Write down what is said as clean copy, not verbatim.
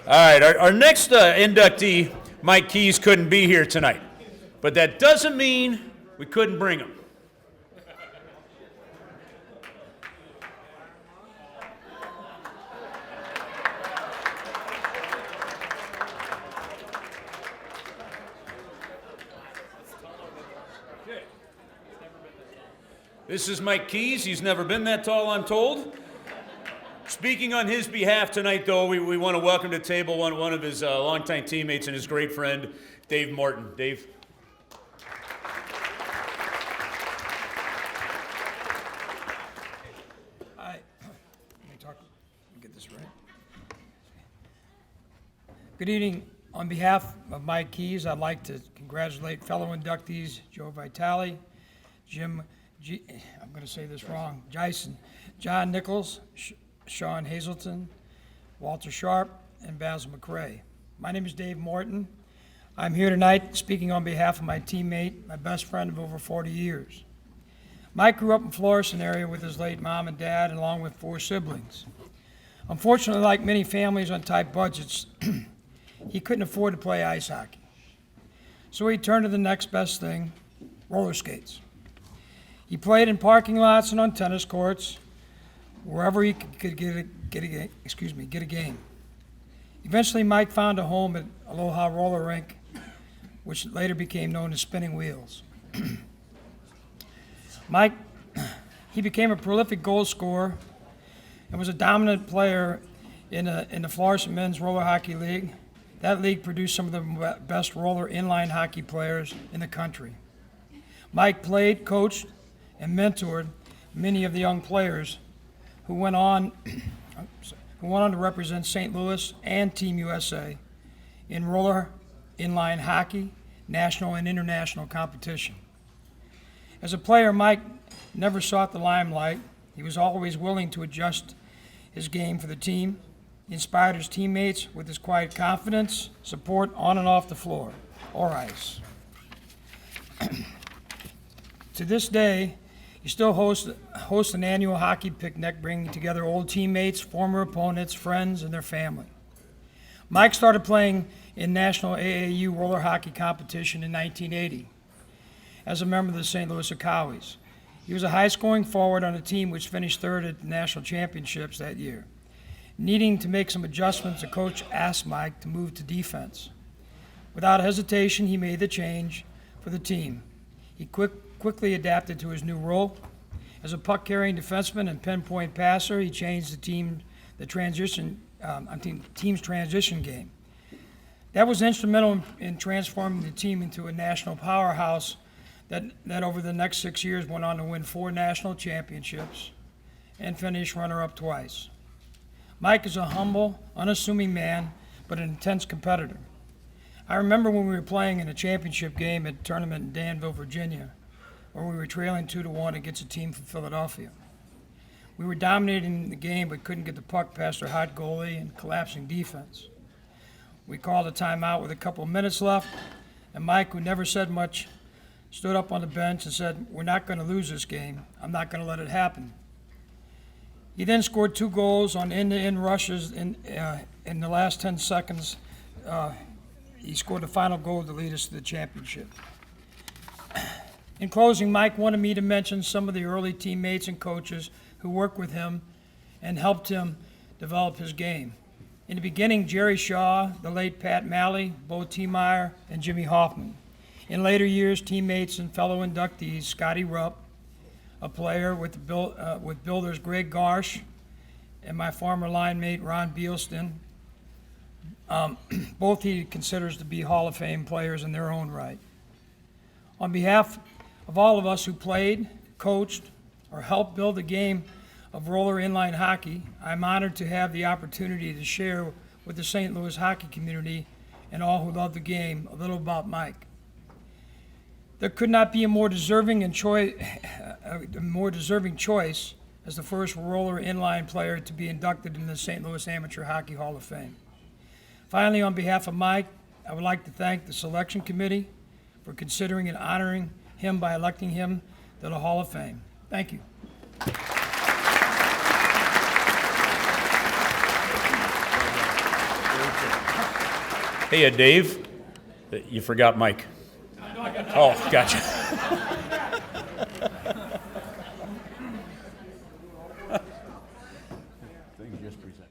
All right, our next inductee, Mike Kues, couldn't be here tonight, but that doesn't mean we couldn't bring him. This is Mike Kues. He's never been that tall, I'm told. Speaking on his behalf tonight, though, we want to welcome to the table one of his longtime teammates and his great friend, Dave Morton. Dave. Hi. Let me get this right. Good evening. On behalf of Mike Kues, I'd like to congratulate fellow inductees Joe Vitale, I'm going to say this wrong, Jason, John Nichols, Sean Hazelton, Walter Sharp, and Basil McRae. My name is Dave Morton. I'm here tonight speaking on behalf of my teammate, my best friend of over 40 years. Mike grew up in Florissant area with his late mom and dad, along with 4 siblings. Unfortunately, like many families on tight budgets, he couldn't afford to play ice hockey. So he turned to the next best thing, roller skates. He played in parking lots and on tennis courts, wherever he could get a game. Eventually, Mike found a home at Aloha Roller Rink, which later became known as Spinning Wheels. Mike, he became a prolific goal scorer and was a dominant player in the Florissant Men's Roller Hockey League. That league produced some of the best roller inline hockey players in the country. Mike played, coached, and mentored many of the young players who went on to represent St. Louis and Team USA in roller inline hockey, national and international competition. As a player, Mike never sought the limelight. He was always willing to adjust his game for the team. He inspired his teammates with his quiet confidence, support on and off the floor or ice. To this day, he still hosts an annual hockey picnic, bringing together old teammates, former opponents, friends, and their family. Mike started playing in National AAU roller hockey competition in 1980 as a member of the St. Louis Cowies. He was a high-scoring forward on a team which finished third at the national championships that year. Needing to make some adjustments, the coach asked Mike to move to defense. Without hesitation, he made the change for the team. He quickly adapted to his new role. As a puck-carrying defenseman and pinpoint passer, he changed the team's transition game. That was instrumental in transforming the team into a national powerhouse that over the next 6 years went on to win 4 national championships and finish runner-up twice. Mike is a humble, unassuming man, but an intense competitor. I remember when we were playing in a championship game at a tournament in Danville, Virginia, where we were trailing 2-1 against a team from Philadelphia. We were dominating the game but couldn't get the puck past our hot goalie and collapsing defense. We called a timeout with a couple of minutes left, and Mike, who never said much, stood up on the bench and said, "We're not going to lose this game. I'm not going to let it happen." He then scored 2 goals on end-to-end rushes in the last 10 seconds. He scored the final goal to lead us to the championship. In closing, Mike wanted me to mention some of the early teammates and coaches who worked with him and helped him develop his game. In the beginning, Jerry Shaw, the late Pat Malley, Bo Tiemeyer, and Jimmy Hoffman. In later years, teammates and fellow inductees, Scotty Rupp, a player with Builders Greg Garsh, and my former line mate Ron Bielsten. Both he considers to be Hall of Fame players in their own right. On behalf of all of us who played, coached, or helped build the game of roller inline hockey, I'm honored to have the opportunity to share with the St. Louis hockey community and all who love the game a little about Mike. There could not be a more deserving choice as the first roller inline player to be inducted in the St. Louis Amateur Hockey Hall of Fame. Finally, on behalf of Mike, I would like to thank the selection committee for considering and honoring him by electing him to the Hall of Fame. Thank you. Very good. Hey, Dave. You forgot Mike. Oh, gotcha. Thing just presented.